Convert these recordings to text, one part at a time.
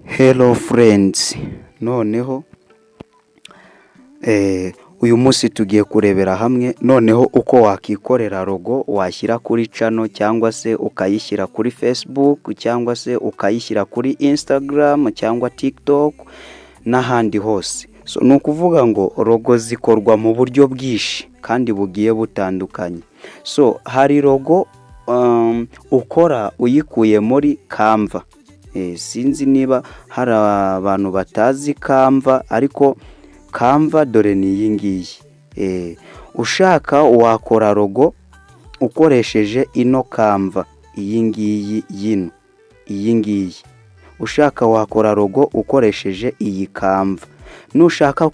Hello friends, noneho uyu munsi tugiye kurebera hamwe noneho uko wakikorera logo washyira kuri channel cyangwa se ukayishyira kuri Facebook cyangwa se ukayishyira kuri Instagram cyangwa TikTok n'ahandi hose. So ni ukuvuga ngo logo zikorwa mu buryo bwinshi kandi bugiye butandukanye. So hari logo ukora uyikuye muri Canva. Sinzi niba hari abantu batazi Canva, ariko Canva dore ni iyi ngiyi. Ushaka wakora logo ukoresheje ino Canva, iyi ngiyi yino, iyi ngiyi. Ushaka wakora logo ukoresheje iyi Canva. Nushaka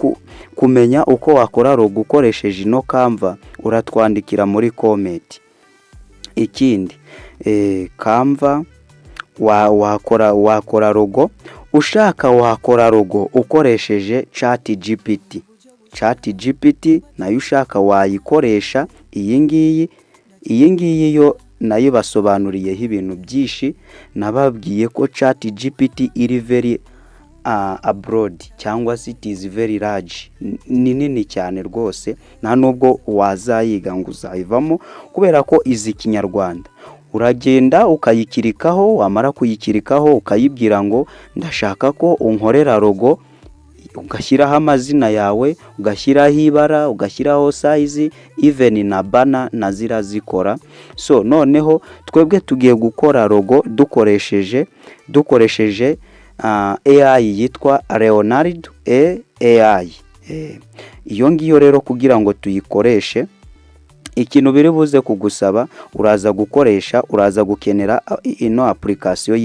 kumenya uko wakora logo ukoresheje ino Canva, uratwandikira muri comment. Ikindi Canva wakora logo. Ushaka wakora logo ukoresheje ChatGPT. ChatGPT nayo ushaka wayikoresha iyi ngiyi yo nayo basobanuriyeho ibintu byinshi. Nababwiye ko ChatGPT iri very abroad cyangwa se it is very large, ni nini cyane rwose, nta nubwo wazayiga ngo uzayivamo kubera ko izi Kinyarwanda. Uragenda ukayikirikaho, wamara kuyikirikaho ukayibwira ngo ndashaka ko unkorera logo, ugashyiraho amazina yawe, ugashyiraho ibara, ugashyiraho size, even na banner na zirazikora. So noneho twebwe tugiye gukora logo dukoresheje AI yitwa Leonardo AI. Iyo ngiyo rero kugira ngo tuyikoreshe, ikintu biri buze kugusaba, uraza gukenera ino application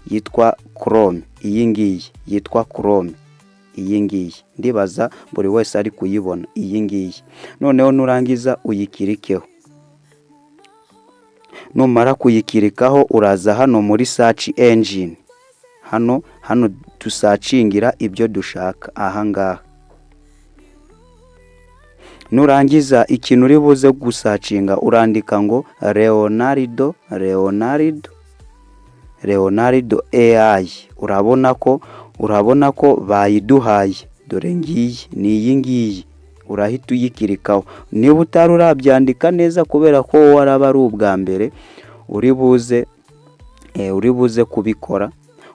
yitwa Chrome. Iyi ngiyi yitwa Chrome, iyi ngiyi ndibaza buri wese ari kuyibona. Iyi ngiyi noneho nurangiza uyikirikeho. Numara kuyikirikaho uraza hano muri search engine. Hano tusacingira ibyo dushaka aha ngaha. Nurangiza ikintu uri buze gusacinga urandika ngo Leonardo AI. Urabona ko bayiduhaye, dore ngiyi ni iyi ngiyi. Urahita uyikirikaho. Niba utari urabyandika neza kubera ko waraba ari ubwa mbere, uri buze kubikora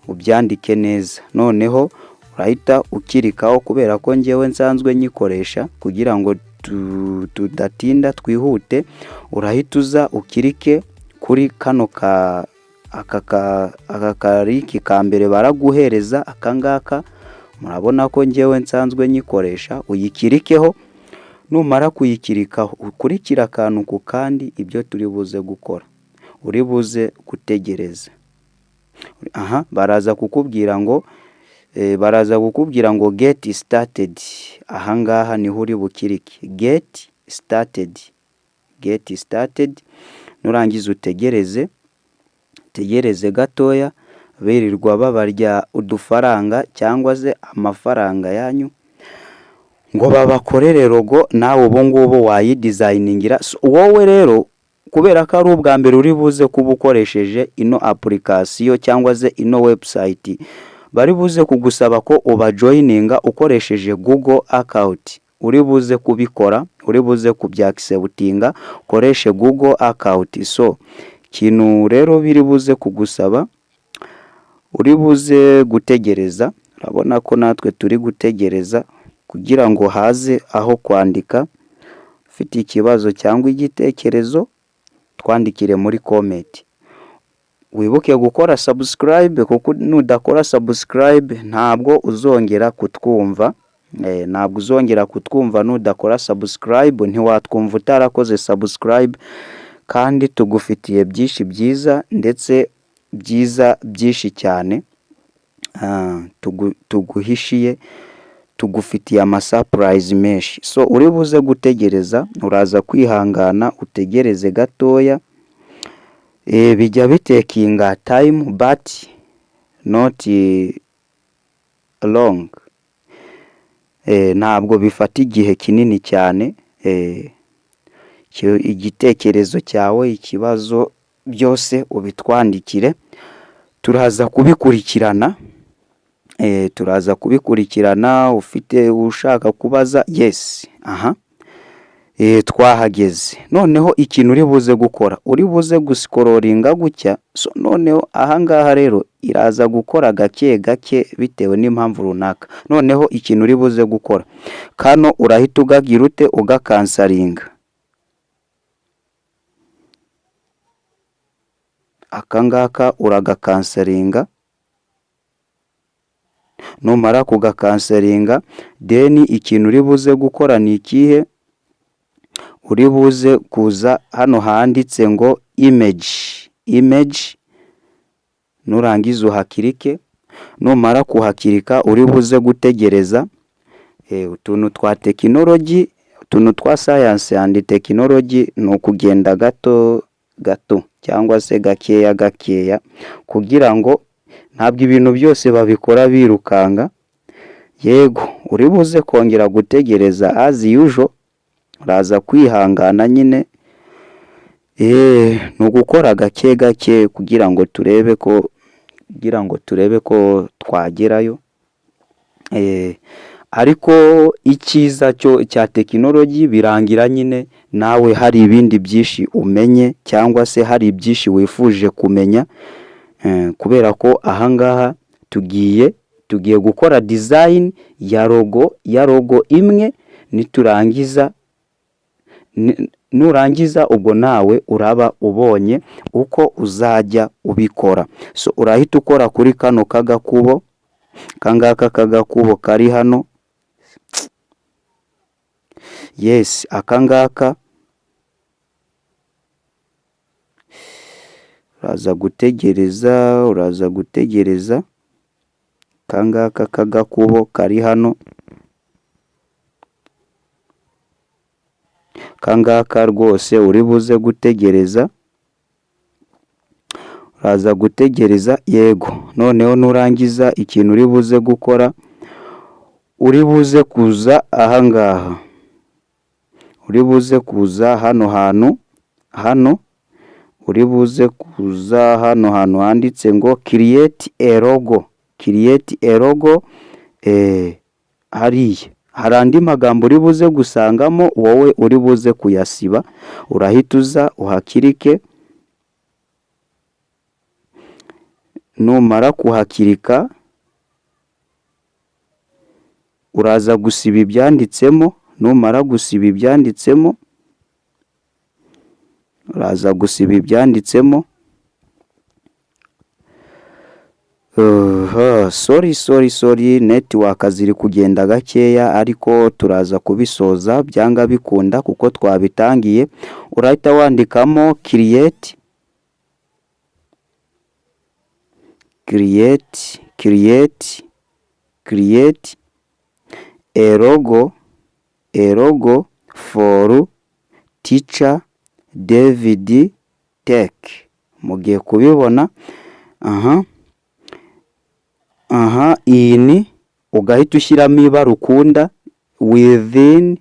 ubyandike neza. Noneho urahita ukirikaho kubera ko ngewe nsanzwe nyikoresha kugira ngo tudatinda twihute. Urahita uza ukirike kuri kano akariki ka mbere baraguhereza akangaka. Murabona ko ngewe nsanzwe nyikoresha, uyikirikeho. Numara kuyikirikaho ukurikira akantu ku kandi ibyo turi buze gukora. Uri buze gutegereza. Baraza kukubwira ngo get started. Aha ngaha niho uri bukirike get started. Nurangiza utegereze gatoya, birirwa babarya udufaranga cyangwa se amafaranga yanyu ngo babakorere logo. Nawe ubu ngubu wayidesigningira. Wowe rero kubera ko ari ubwa mbere uri buze kuba ukoresheje ino application cyangwa se ino website, bari buze kugusaba ko ubajoininga ukoresheje Google account. Uri buze kubikora, uri buze kubyacceptinga ukoreshe Google account. So kintu rero biri buze kugusaba, uri buze gutegereza. Urabona ko natwe turi gutegereza kugira ngo haze aho kwandika. Ufite ikibazo cyangwa igitekerezo twandikire muri comment. Wibuke gukora subscribe, kuko nudakora subscribe ntabwo uzongera kutwumva. Nudakora subscribe ntiwatwumva utarakoze subscribe. Kandi tugufitiye byinshi byiza, ndetse byinshi cyane tuguhishiye, tugufitiye ama surprise menshi. So uri buze gutegereza, uraza kwihangana utegereze gatoya. Bijya bitekinga time but not long. Ntabwo bifata igihe kinini cyane. Igitekerezo cyawe, ikibazo, byose ubitwandikire, turaza kubikurikirana. turaza kubikurikirana. Ufite ushaka kubaza, yes, aha, twahageze. Noneho ikintu uri buze gukora, uri buze gusikororinga gutya. So noneho ahangaha rero iraza gukora gake gake bitewe n'impamvu runaka. Noneho ikintu uri buze gukora, kano urahita ugagira ute, ugakansaringa. Akangaka uragakansaringa. Numara kugakansaringa, then ikintu uri buze gukora ni ikihe, uri buze kuza hano handitse ngo image, nurangiza uhakirike. Numara kuhakirika uri buze gutegereza utuntu twa technology, utuntu twa science and technology, no kugenda gato gato cyangwa se gakeya kugira ngo ntabwo ibintu byose babikora birukanga. Yego, uri buze kongera gutegereza as usual, uraza kwihangana nyine. Ni ugukora gake gake kugira ngo turebe ko twagerayo. Ariko icyiza cyo cya technology birangira nyine nawe hari ibindi byinshi umenye cyangwa se hari byinshi wifuje kumenya, kubera ko ahangaha tugiye gukora design ya logo imwe. Nurangiza ubwo nawe uraba ubonye uko uzajya ubikora. So urahita ukora kuri kano kagakubo, kangaka kagakubo kari hano. Yes, akangaka uraza gutegereza kangaka kagakubo kari hano. Kangaka rwose uri buze gutegereza, uraza gutegereza. Yego, noneho nurangiza ikintu uri buze gukora, uri buze kuza ahangaha, uri buze kuza hano, uri buze kuza hano handitse ngo create a logo. Hariya hari andi magambo uri buze gusangamo, wowe uri buze kuyasiba. Urahita uza uhakirike. Numara kuhakirika, uraza gusiba ibyanditsemo. Numara gusiba ibyanditsemo, uraza gusiba ibyanditsemo. Sorry, network ziri kugenda gakeya, ariko turaza kubisoza byanga bikunda kuko twabitangiye. Urahita wandikamo create a logo for teacher David Tech. Mugiye kubibona. Iyi ni ugahita ushyiramo ibara ukunda within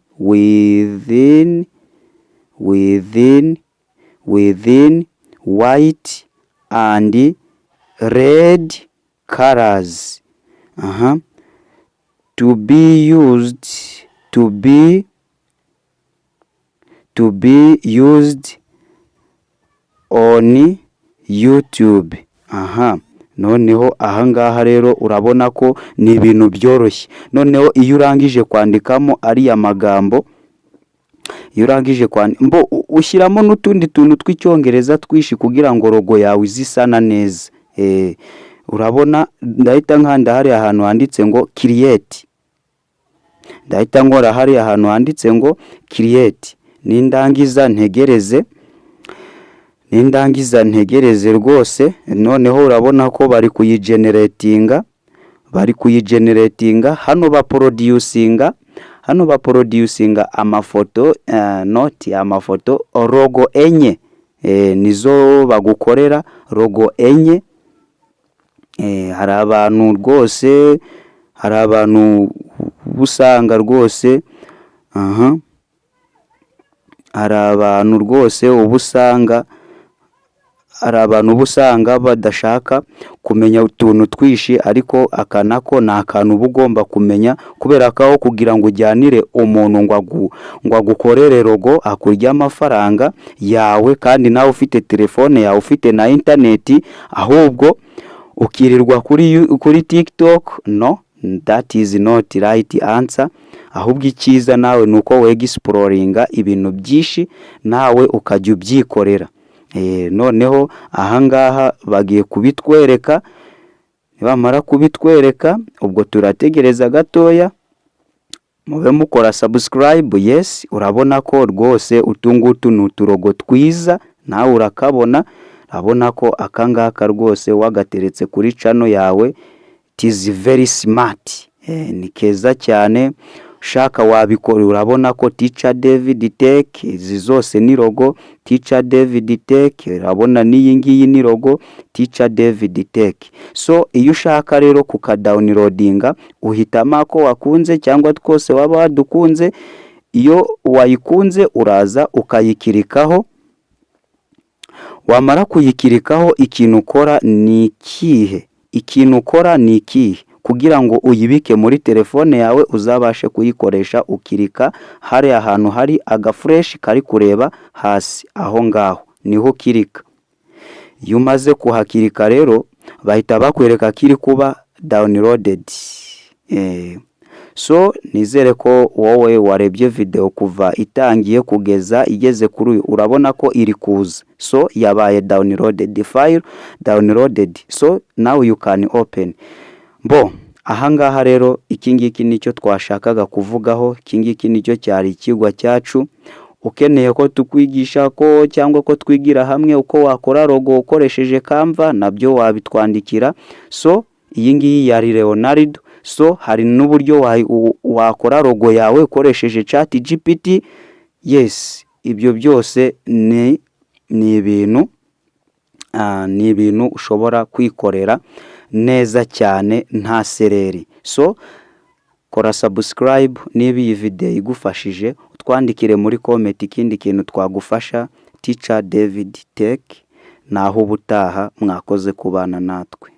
white and red colors. To be used on YouTube. Noneho ahangaha rero urabona ko ni ibintu byoroshye. Noneho iyo urangije kwandikamo ariya magambo, ushyiramo n'utundi tuntu tw'icyongereza twishi kugira ngo logo yawe izisana neza. Urabona ndahita nkanda hari ahantu handitse ngo create. Ndahita nkora hari ahantu handitse ngo create. Nindangiza ntegereze rwose. Noneho urabona ko bari kuyigeneratinga. Hano baproducinga amafoto, not amafoto, logo enye. Nizo bagukorera logo enye. Hari abantu usanga rwose, hari abantu rwose ubusanga hari abantu uba usanga badashaka kumenya utuntu twishi, ariko aka nako ni akantu uba ugomba kumenya, kubera ko aho kugira ngo ujyanire umuntu ngo agukorere logo akurya amafaranga yawe kandi nawe ufite telefone yawe ufite na interneti, ahubwo ukirirwa kuri TikTok. No, that is not right answer. Ahubwo icyiza nawe nuko wegisipuloringa ibintu byinshi nawe ukajya ubyikorera. Noneho ahangaha bagiye kubitwereka, nibamara kubitwereka ubwo turategereza gatoya, mube mukora subscribe. Yes, urabona ko rwose utungutu ni uturogo twiza, nawe urakabona, urabona ko akangaka rwose wagateretse kuri channel yawe, it is very smart. Ni keza cyane, shaka wabikora. Urabona ko Teacher David Tech, izi zose ni logo Teacher David Tech, urabona n'iyi ngiyi ni logo Teacher David Tech. So iyo ushaka rero kukadownloadinga, uhitamo ako wakunze cyangwa twose waba wadukunze. Iyo wayikunze uraza ukayikirikaho, wamara kuyikirikaho ikintu ukora ni ikihe? Kugira ngo uyibike muri telefone yawe uzabashe kuyikoresha, ukirika hari ahantu hari agafresh kari kureba hasi, aho ngaho niho kirika. Iyo umaze kuhakirika rero bahita bakwereka kiri kuba downloaded. So nizere ko wowe warebye video kuva itangiye kugeza igeze kuri uyu, urabona ko iri kuza. So yabaye downloaded, the file downloaded. So now you can open. Ahangaha rero ikingiki nicyo twashakaga kuvugaho, ikingiki nicyo cyari ikigwa cyacu. Ukeneye ko tukwigisha ko cyangwa ko twigira hamwe uko wakora logo ukoresheje Canva, nabyo wabitwandikira. So iyi ngiyi yari Leonardo. So hari n'uburyo wakora logo yawe ukoresheje ChatGPT. Yes, ibyo byose ni ibintu ushobora kwikorera neza cyane nta sereri. So kora subscribe niba iyi video igufashije, utwandikire muri comment ikindi kintu twagufasha. Teacher David Tech, naho ubutaha, mwakoze kubana natwe.